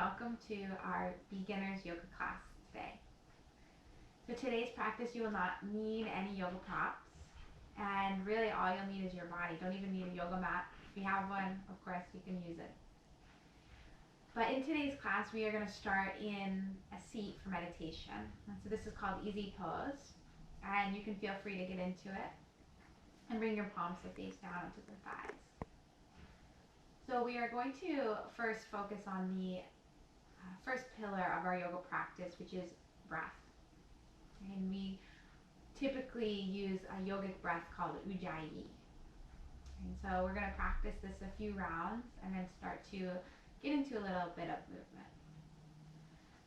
welcome to our beginner's yoga class today. For today's practice, you will not need any yoga props, and really all you'll need is your body. Don't even need a yoga mat. If you have one, of course, you can use it. But in today's class, we are going to start in a seat for meditation. And so this is called Easy Pose, and you can feel free to get into it and bring your palms to face down onto the thighs. So we are going to first focus on the first pillar of our yoga practice, which is breath. And we typically use a yogic breath called Ujjayi. And so we're going to practice this a few rounds and then start to get into a little bit of movement.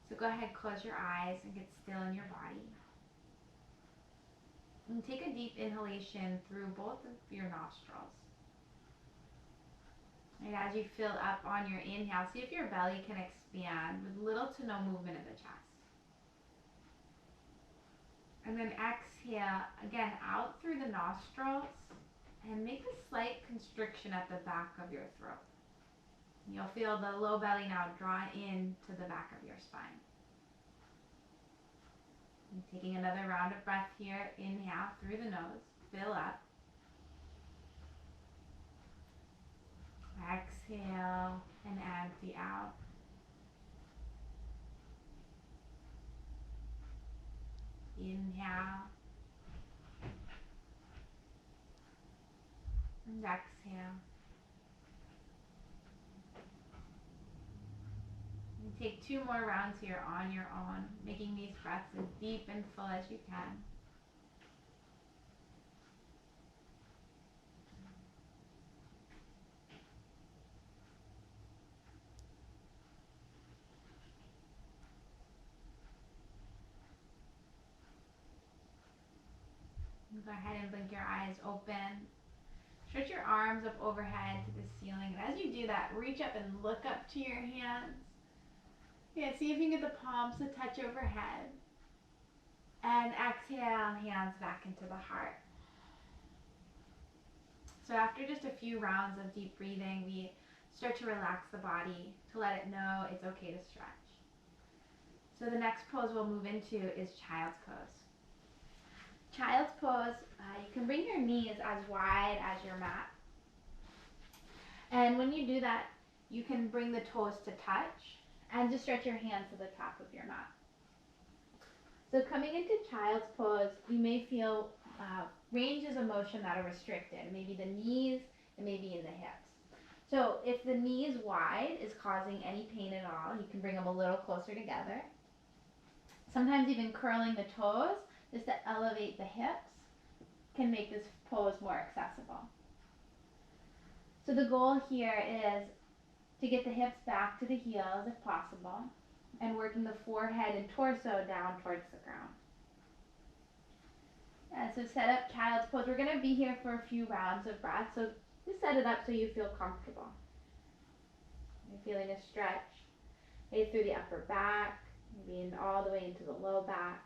So go ahead, close your eyes and get still in your body. And take a deep inhalation through both of your nostrils. And as you fill up on your inhale, see if your belly can expand with little to no movement in the chest. And then exhale, again, out through the nostrils and make a slight constriction at the back of your throat. You'll feel the low belly now draw in to the back of your spine. And taking another round of breath here, inhale through the nose, fill up. Exhale and empty out. Inhale and exhale. And take 2 more rounds here on your own, making these breaths as deep and full as you can. Go ahead and blink your eyes open. Stretch your arms up overhead to the ceiling. And as you do that, reach up and look up to your hands. Yeah, see if you can get the palms to touch overhead. And exhale, hands back into the heart. So after just a few rounds of deep breathing, we start to relax the body to let it know it's okay to stretch. So the next pose we'll move into is Child's Pose. Child's Pose, you can bring your knees as wide as your mat. And when you do that, you can bring the toes to touch and just stretch your hands to the top of your mat. So coming into Child's Pose, you may feel ranges of motion that are restricted, maybe the knees and maybe in the hips. So if the knees wide is causing any pain at all, you can bring them a little closer together. Sometimes even curling the toes just to elevate the hips can make this pose more accessible. So the goal here is to get the hips back to the heels if possible and working the forehead and torso down towards the ground. And so set up Child's Pose. We're going to be here for a few rounds of breath, so just set it up so you feel comfortable. You're feeling a stretch maybe through the upper back, maybe all the way into the low back.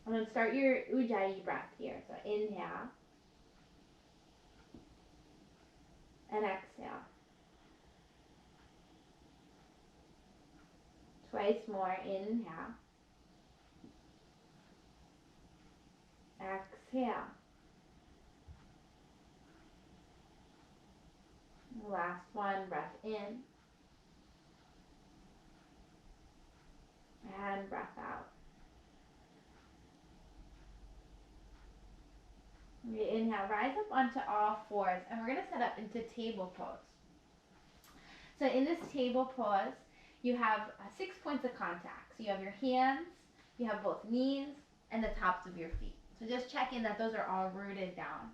And then start your Ujjayi breath here. So inhale and exhale. Twice more. Inhale. Exhale. Last one. Breath in. And breath out. Okay, inhale, rise up onto all fours, and we're going to set up into table pose. So in this table pose, you have 6 points of contact. So you have your hands, you have both knees, and the tops of your feet. So just check in that those are all rooted down.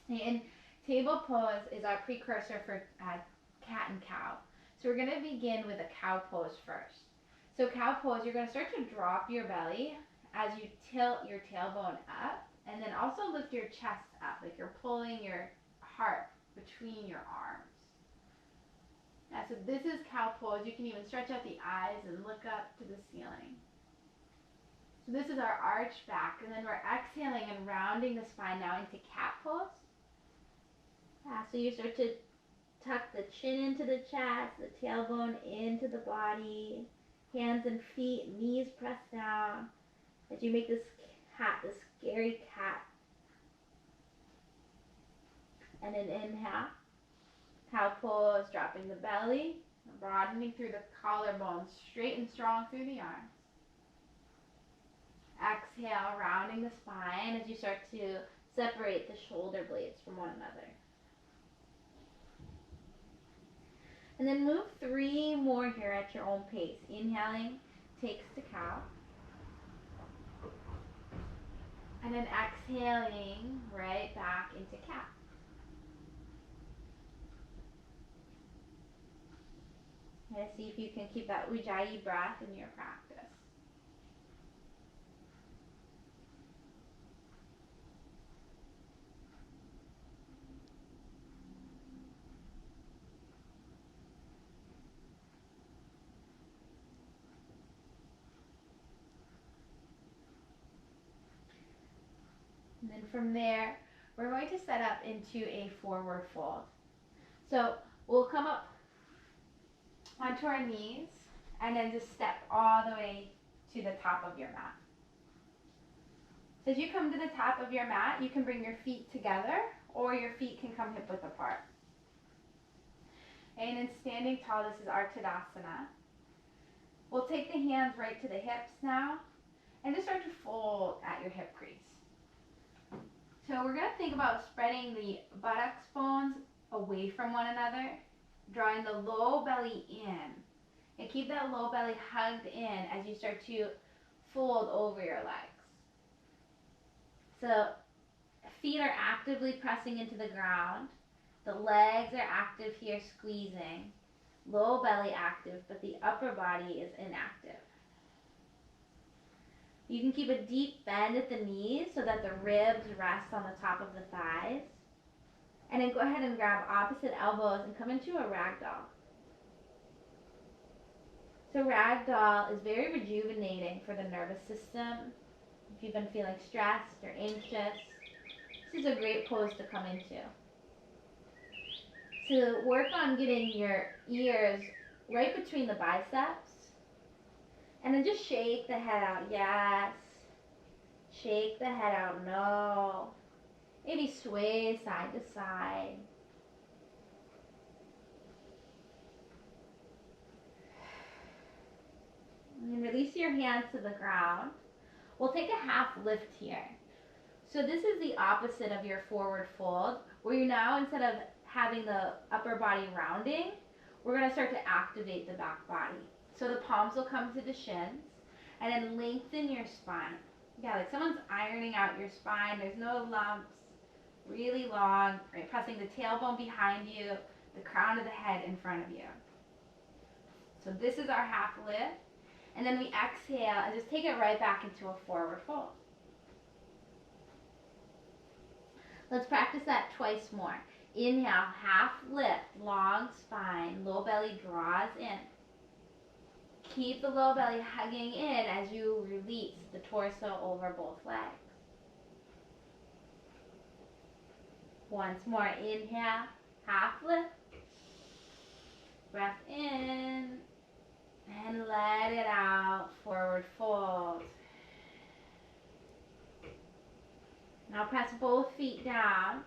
And table pose is our precursor for cat and cow. So we're going to begin with a cow pose first. So cow pose, you're going to start to drop your belly as you tilt your tailbone up. And then also lift your chest up, like you're pulling your heart between your arms. Yeah, so this is cow pose. You can even stretch out the eyes and look up to the ceiling. So this is our arch back, and then we're exhaling and rounding the spine now into cat pose. Yeah, so you start to tuck the chin into the chest, the tailbone into the body, hands and feet, knees pressed down as you make this cat, this scary cat. And an inhale, cow pose, dropping the belly, broadening through the collarbone, straight and strong through the arms. Exhale, rounding the spine as you start to separate the shoulder blades from one another. And then move 3 more here at your own pace. Inhaling takes to cow. And then exhaling right back into cat. Okay, see if you can keep that Ujjayi breath in your practice. And then from there, we're going to set up into a forward fold. So we'll come up onto our knees and then just step all the way to the top of your mat. So as you come to the top of your mat, you can bring your feet together or your feet can come hip width apart. And in standing tall, this is our Tadasana. We'll take the hands right to the hips now and just start to fold at your hip crease. So we're going to think about spreading the buttocks bones away from one another, drawing the low belly in. And keep that low belly hugged in as you start to fold over your legs. So feet are actively pressing into the ground. The legs are active here, squeezing. Low belly active, but the upper body is inactive. You can keep a deep bend at the knees so that the ribs rest on the top of the thighs. And then go ahead and grab opposite elbows and come into a ragdoll. So ragdoll is very rejuvenating for the nervous system. If you've been feeling stressed or anxious, this is a great pose to come into. To work on getting your ears right between the biceps. And then just shake the head out, yes. Shake the head out, no. Maybe sway side to side. And then release your hands to the ground. We'll take a half lift here. So this is the opposite of your forward fold, where you now, instead of having the upper body rounding, we're going to start to activate the back body. So the palms will come to the shins, and then lengthen your spine. Yeah, like someone's ironing out your spine. There's no lumps. Really long, right? Pressing the tailbone behind you, the crown of the head in front of you. So this is our half lift. And then we exhale and just take it right back into a forward fold. Let's practice that twice more. Inhale, half lift, long spine, low belly draws in. Keep the low belly hugging in as you release the torso over both legs. Once more, inhale, half lift, breath in, and let it out, forward fold. Now press both feet down.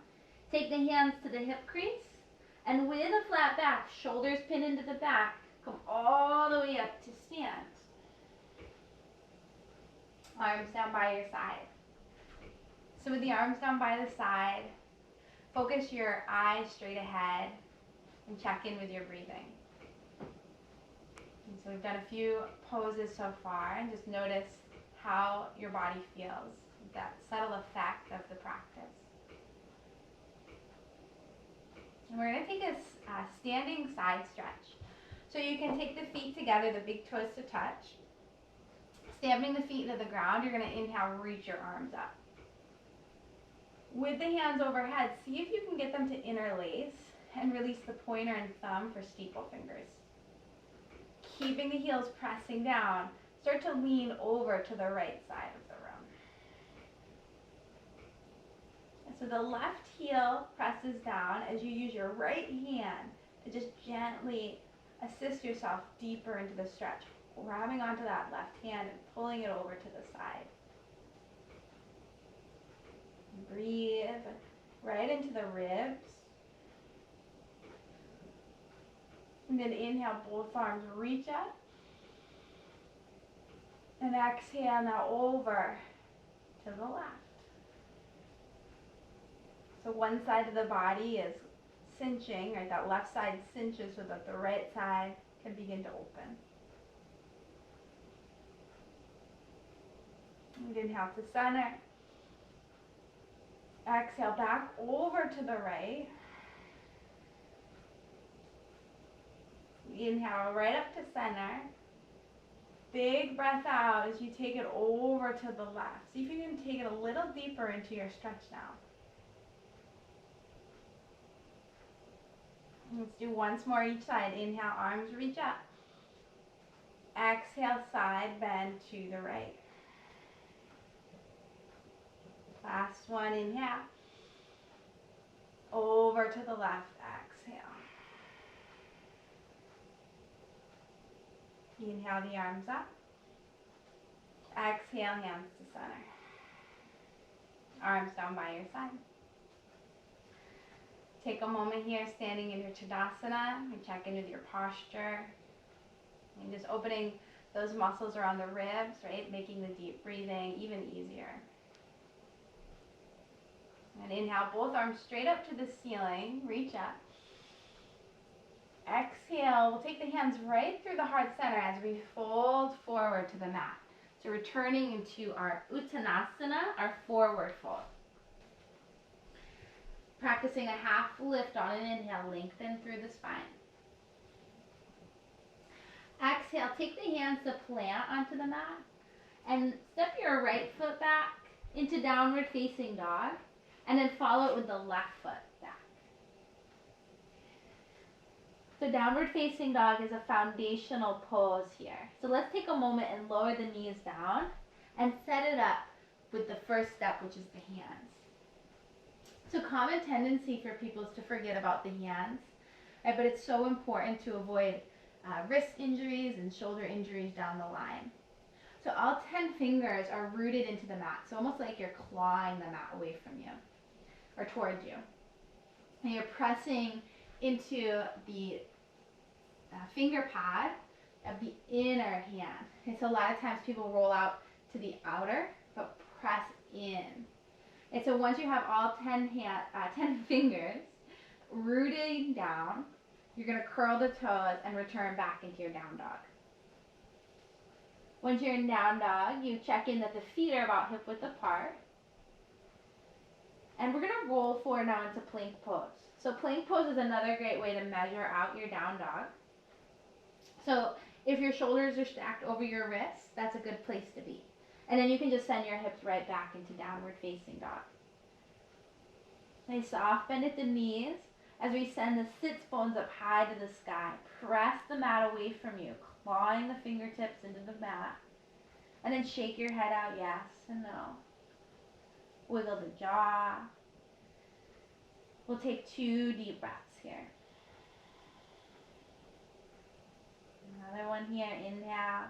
Take the hands to the hip crease, and with a flat back, shoulders pin into the back, come all the way up to stand. Arms down by your side. So with the arms down by the side, focus your eyes straight ahead and check in with your breathing. And so we've done a few poses so far, and just notice how your body feels, that subtle effect of the practice. And we're going to take a standing side stretch. So you can take the feet together, the big toes to touch. Stamping the feet into the ground, you're going to inhale, reach your arms up. With the hands overhead, see if you can get them to interlace and release the pointer and thumb for steeple fingers. Keeping the heels pressing down, start to lean over to the right side of the room. So the left heel presses down as you use your right hand Just gently assist yourself deeper into the stretch, grabbing onto that left hand and pulling it over to the side. Breathe right into the ribs. And then inhale, both arms reach up. And exhale now over to the left. So one side of the body is cinching, right? That left side cinches so that the right side can begin to open. And inhale to center. Exhale back over to the right. Inhale right up to center. Big breath out as you take it over to the left. See if you can take it a little deeper into your stretch now. Let's do once more each side. Inhale, arms reach up. Exhale, side bend to the right. Last one, inhale. Over to the left, exhale. Inhale the arms up. Exhale, hands to center. Arms down by your side. Take a moment here standing in your Tadasana and check in with your posture. And just opening those muscles around the ribs, right? Making the deep breathing even easier. And inhale, both arms straight up to the ceiling. Reach up. Exhale, we'll take the hands right through the heart center as we fold forward to the mat. So returning into our Uttanasana, our forward fold. Practicing a half lift on an inhale, lengthen through the spine. Exhale, take the hands to plant onto the mat and step your right foot back into downward facing dog and then follow it with the left foot back. So downward facing dog is a foundational pose here. So let's take a moment and lower the knees down and set it up with the first step, which is the hands. So common tendency for people is to forget about the hands, right? But it's so important to avoid wrist injuries and shoulder injuries down the line. So all 10 fingers are rooted into the mat, so almost like you're clawing the mat away from you or towards you. And you're pressing into the finger pad of the inner hand. And so a lot of times people roll out to the outer, but press in. And so once you have all 10 fingers rooting down, you're going to curl the toes and return back into your down dog. Once you're in down dog, you check in that the feet are about hip width apart. And we're going to roll forward now into plank pose. So plank pose is another great way to measure out your down dog. So if your shoulders are stacked over your wrists, that's a good place to be. And then you can just send your hips right back into downward facing dog. Nice soft bend at the knees as we send the sits bones up high to the sky. Press the mat away from you, clawing the fingertips into the mat. And then shake your head out, yes and no. Wiggle the jaw. We'll take 2 deep breaths here. Another one here, inhale.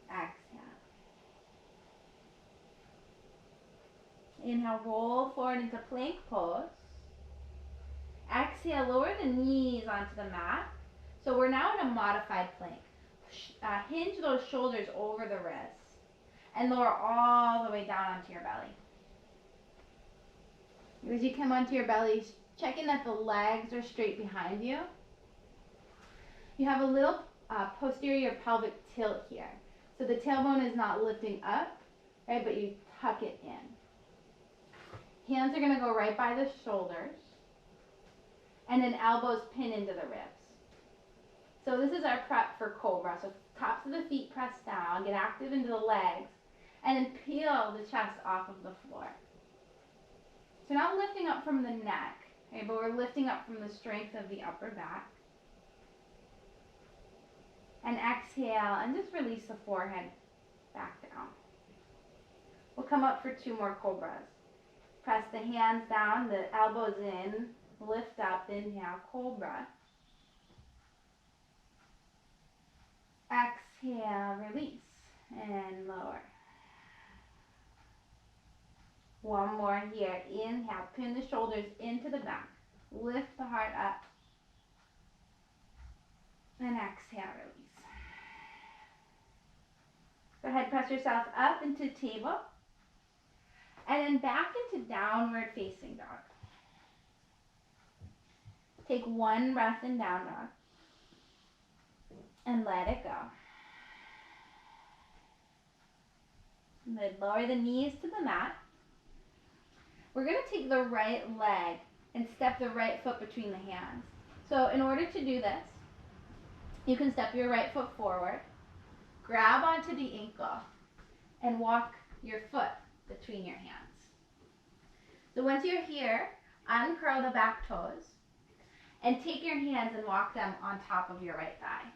Exhale. Inhale, roll forward into plank pose. Exhale, lower the knees onto the mat. So we're now in a modified plank. Hinge those shoulders over the wrists and lower all the way down onto your belly. As you come onto your belly, check in that the legs are straight behind you. You have a little posterior pelvic tilt here. So the tailbone is not lifting up, right, but you tuck it in. Hands are going to go right by the shoulders, and then elbows pin into the ribs. So this is our prep for cobra. So tops of the feet press down, get active into the legs, and then peel the chest off of the floor. So not lifting up from the neck, okay, but we're lifting up from the strength of the upper back. And exhale, and just release the forehead back down. We'll come up for 2 more cobras. Press the hands down, the elbows in, lift up, inhale, cobra. Exhale, release, and lower. One more here. Inhale, pin the shoulders into the back. Lift the heart up. And exhale, release. Go ahead, press yourself up into table. And then back into downward facing dog. Take one breath in down dog. And let it go. And then lower the knees to the mat. We're going to take the right leg and step the right foot between the hands. So in order to do this, you can step your right foot forward, grab onto the ankle, and walk your foot between your hands. So once you're here, uncurl the back toes, and take your hands and walk them on top of your right thigh.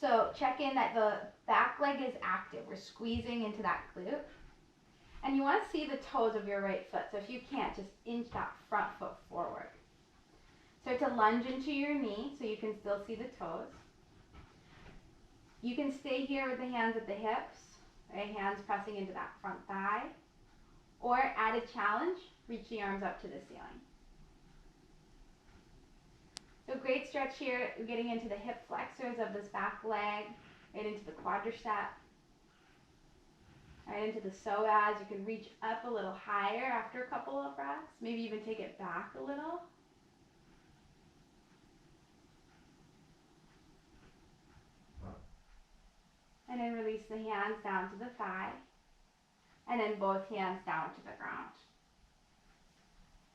So check in that the back leg is active. We're squeezing into that glute. And you want to see the toes of your right foot. So if you can't, just inch that front foot forward. Start to lunge into your knee so you can still see the toes. You can stay here with the hands at the hips, right? Hands pressing into that front thigh. Or add a challenge, reach the arms up to the ceiling. So great stretch here. You're getting into the hip flexors of this back leg, right into the quadricep, right into the psoas. You can reach up a little higher after a couple of breaths, maybe even take it back a little. And then release the hands down to the thigh, and then both hands down to the ground.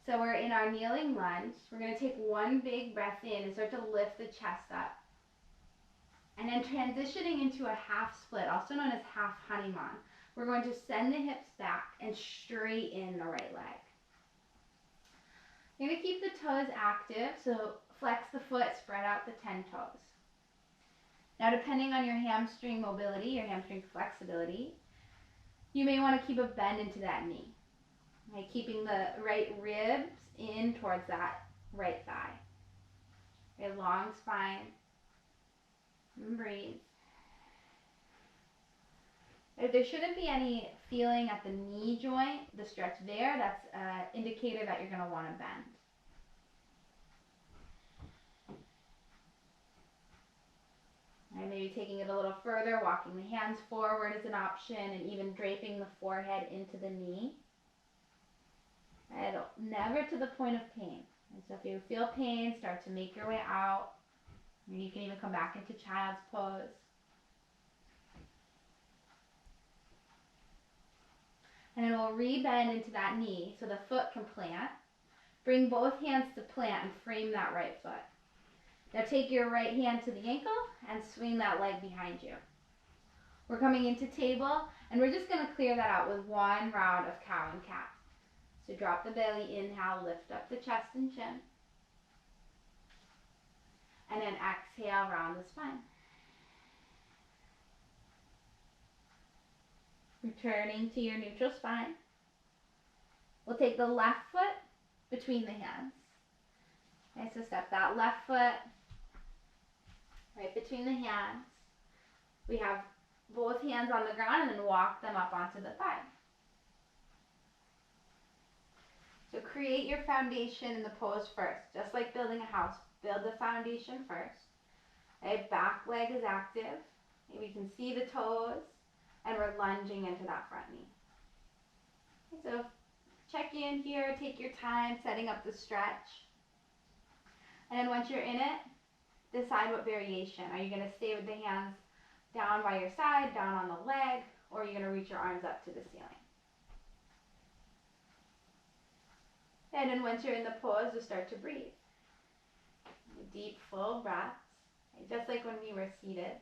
So we're in our kneeling lunge. We're going to take one big breath in and start to lift the chest up. And then transitioning into a half split, also known as half Hanuman. We're going to send the hips back and straighten the right leg. You're going to keep the toes active, so flex the foot, spread out the 10 toes. Now depending on your hamstring mobility, your hamstring flexibility, you may want to keep a bend into that knee. Okay, keeping the right ribs in towards that right thigh. Okay, long spine. And breathe. If there shouldn't be any feeling at the knee joint, the stretch there, that's an indicator that you're going to want to bend. Right, maybe taking it a little further, walking the hands forward is an option, and even draping the forehead into the knee. Right, never to the point of pain. And so if you feel pain, start to make your way out. You can even come back into child's pose. And then we'll re-bend into that knee so the foot can plant. Bring both hands to plant and frame that right foot. Now take your right hand to the ankle and swing that leg behind you. We're coming into table, and we're just going to clear that out with one round of cow and cat. So drop the belly, inhale, lift up the chest and chin. And then exhale, round the spine. Returning to your neutral spine. We'll take the left foot between the hands. Okay, so step that left foot right between the hands. We have both hands on the ground, and then walk them up onto the thigh. So create your foundation in the pose first. Just like building a house, build the foundation first. Okay, back leg is active. We can see the toes, and we're lunging into that front knee. Okay, so check in here, take your time setting up the stretch. And then once you're in it, decide what variation. Are you going to stay with the hands down by your side, down on the leg, or are you going to reach your arms up to the ceiling? And then once you're in the pose, just start to breathe. Deep, full breaths, just like when we were seated.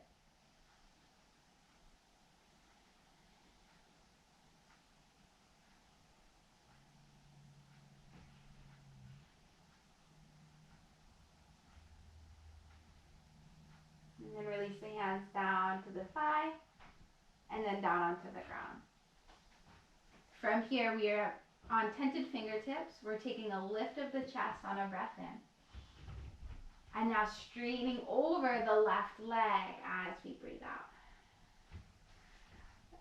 And then release the hands down to the thigh, and then down onto the ground. From here, we are on tented fingertips, we're taking a lift of the chest on a breath in. And now straightening over the left leg as we breathe out.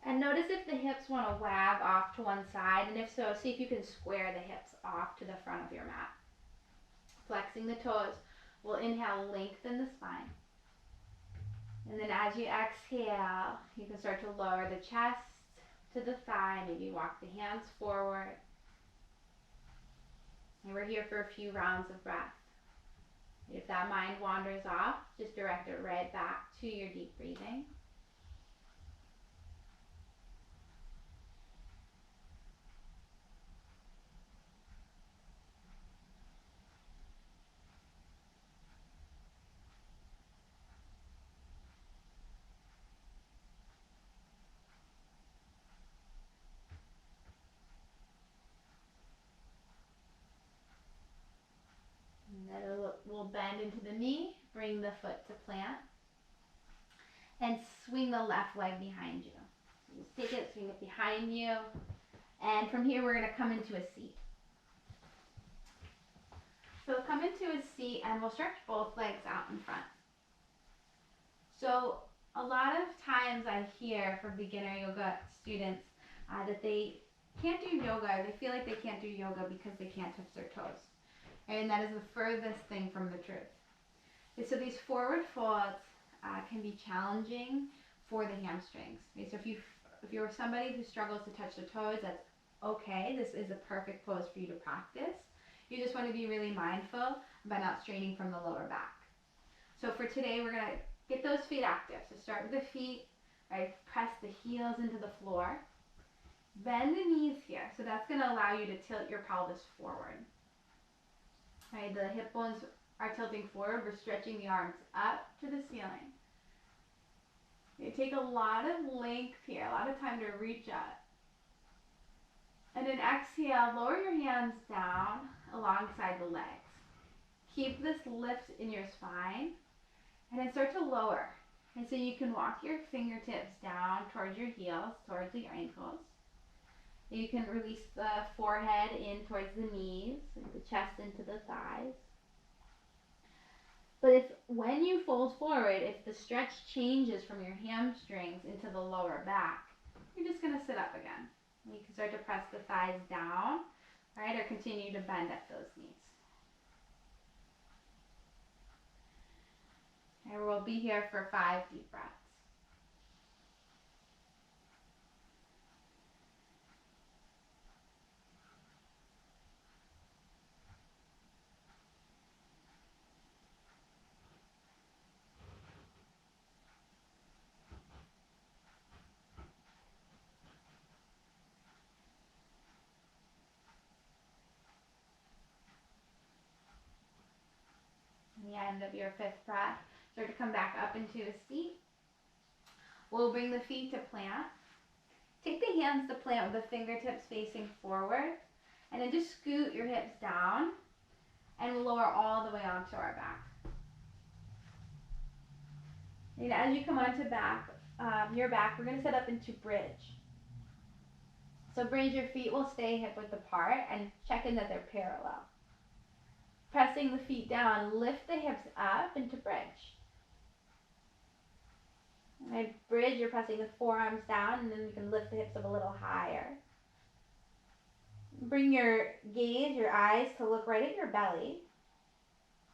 And notice if the hips want to wag off to one side, and if so, see if you can square the hips off to the front of your mat. Flexing the toes. We'll inhale, lengthen the spine. And then as you exhale, you can start to lower the chest to the thigh, maybe walk the hands forward. And we're here for a few rounds of breath. If that mind wanders off, just direct it right back to your deep breathing. And then we'll bend into the knee, bring the foot to plant, and swing the left leg behind you. So just take it, swing it behind you, and from here we're going to come into a seat. So we'll come into a seat and we'll stretch both legs out in front. So a lot of times I hear from beginner yoga students that they can't do yoga, they feel like they can't do yoga because they can't touch their toes. And that is the furthest thing from the truth. And so these forward folds can be challenging for the hamstrings. Okay, so if you're somebody who struggles to touch the toes, that's okay. This is a perfect pose for you to practice. You just want to be really mindful about not straining from the lower back. So for today, we're going to get those feet active. So start with the feet, right? Press the heels into the floor. Bend the knees here. So that's going to allow you to tilt your pelvis forward. Right, the hip bones are tilting forward. We're stretching the arms up to the ceiling. You take a lot of length here, a lot of time to reach up. And then exhale, lower your hands down alongside the legs. Keep this lift in your spine, and then start to lower. And so you can walk your fingertips down towards your heels, towards your ankles. You can release the forehead in towards the knees, the chest into the thighs. But when you fold forward, if the stretch changes from your hamstrings into the lower back, you're just going to sit up again. You can start to press the thighs down, right, or continue to bend at those knees. And we'll be here for 5 deep breaths. The end of your 5th breath, start to come back up into a seat. We'll bring the feet to plant. Take the hands to plant with the fingertips facing forward, and then just scoot your hips down and lower all the way onto our back. And as you come onto your back, we're going to set up into bridge. So bridge, your feet will stay hip width apart and check in that they're parallel. Pressing the feet down, lift the hips up into bridge. Right, bridge, you're pressing the forearms down, and then you can lift the hips up a little higher. Bring your gaze, your eyes to look right at your belly.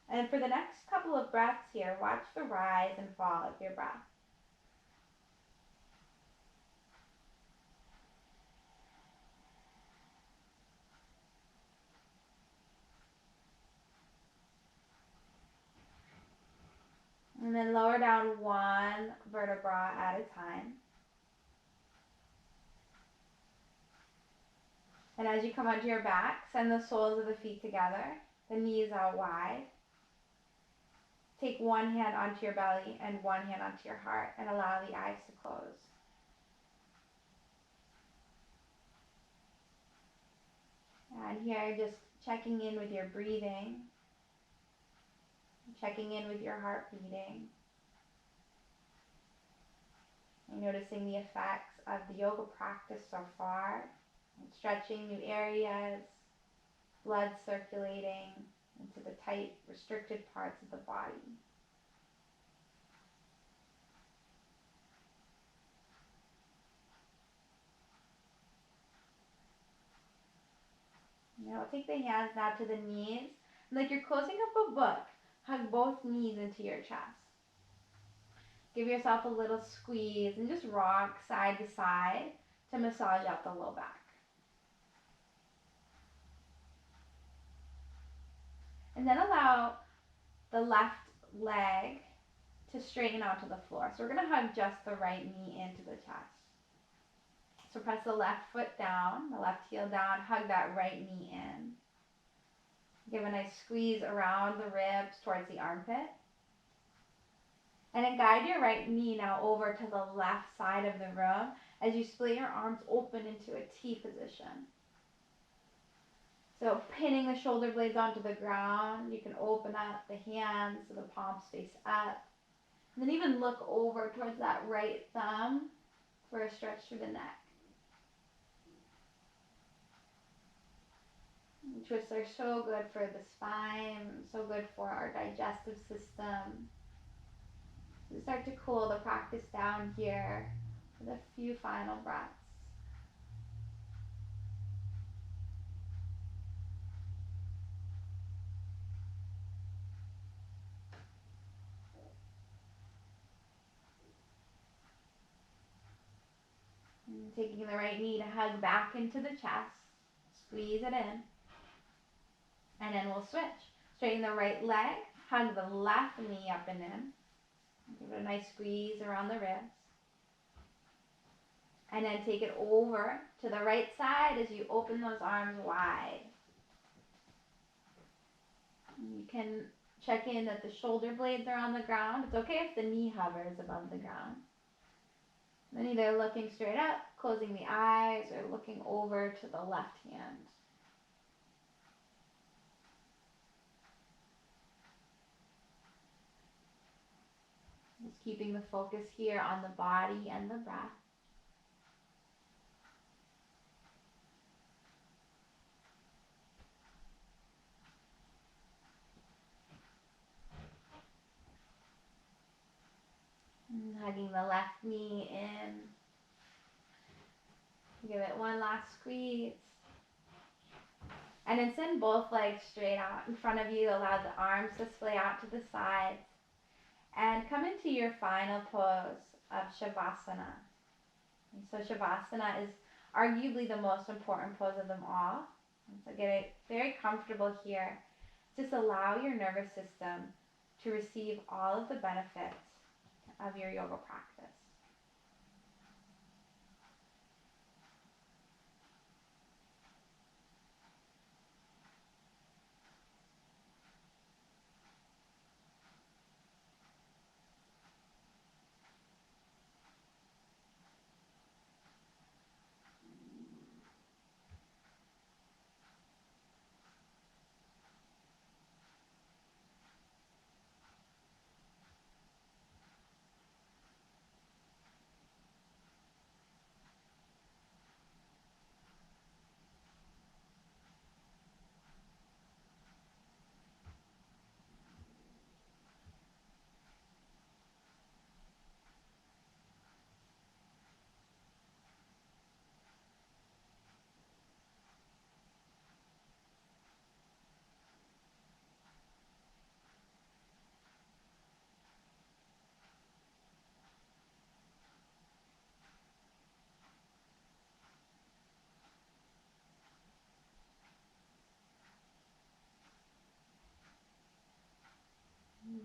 And for the next couple of breaths here, watch the rise and fall of your breath. And then lower down one vertebra at a time. And as you come onto your back, send the soles of the feet together, the knees out wide. Take one hand onto your belly and one hand onto your heart, and allow the eyes to close. And here, just checking in with your breathing, checking in with your heart beating, and noticing the effects of the yoga practice so far, Stretching new areas, blood circulating into the tight, restricted parts of the body. Now take the hands now to the knees. Like you're closing up a book, hug both knees into your chest. Give yourself a little squeeze and just rock side to side to massage out the low back. And then allow the left leg to straighten out to the floor. So we're going to hug just the right knee into the chest. So press the left foot down, the left heel down, hug that right knee in. Give a nice squeeze around the ribs towards the armpit. And then guide your right knee now over to the left side of the room as you split your arms open into a T position. So pinning the shoulder blades onto the ground, you can open up the hands so the palms face up. And then even look over towards that right thumb for a stretch through the neck. Twists are so good for the spine, so good for our digestive system. So start to cool the practice down here with a few final breaths. And taking the right knee to hug back into the chest, squeeze it in, and then we'll switch. Straighten the right leg, hug the left knee up and in. Give it a nice squeeze around the ribs. And then take it over to the right side as you open those arms wide. You can check in that the shoulder blades are on the ground. It's okay if the knee hovers above the ground. Then either looking straight up, closing the eyes, or looking over to the left hand. Just keeping the focus here on the body and the breath. And hugging the left knee in. Give it one last squeeze. And then send both legs straight out in front of you. Allow the arms to splay out to the sides. And come into your final pose of Shavasana. And so Shavasana is arguably the most important pose of them all. And so get it very comfortable here. Just allow your nervous system to receive all of the benefits of your yoga practice.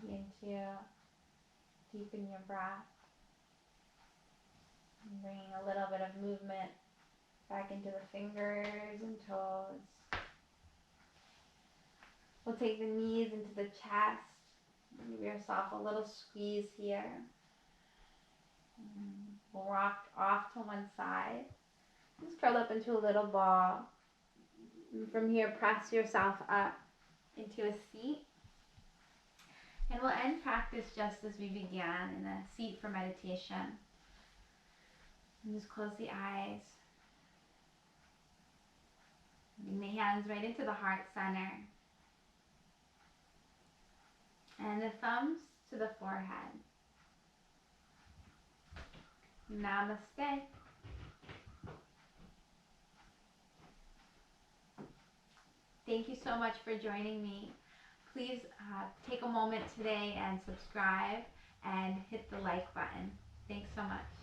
Begin to deepen your breath. And bringing a little bit of movement back into the fingers and toes. We'll take the knees into the chest. Give yourself a little squeeze here. We'll rock off to one side. Just curl up into a little ball. And from here, press yourself up into a seat. And we'll end practice just as we began, in a seat for meditation. And just close the eyes. hands right into the heart center. And the thumbs to the forehead. Namaste. Thank you so much for joining me. Please take a moment today and subscribe and hit the like button. Thanks so much.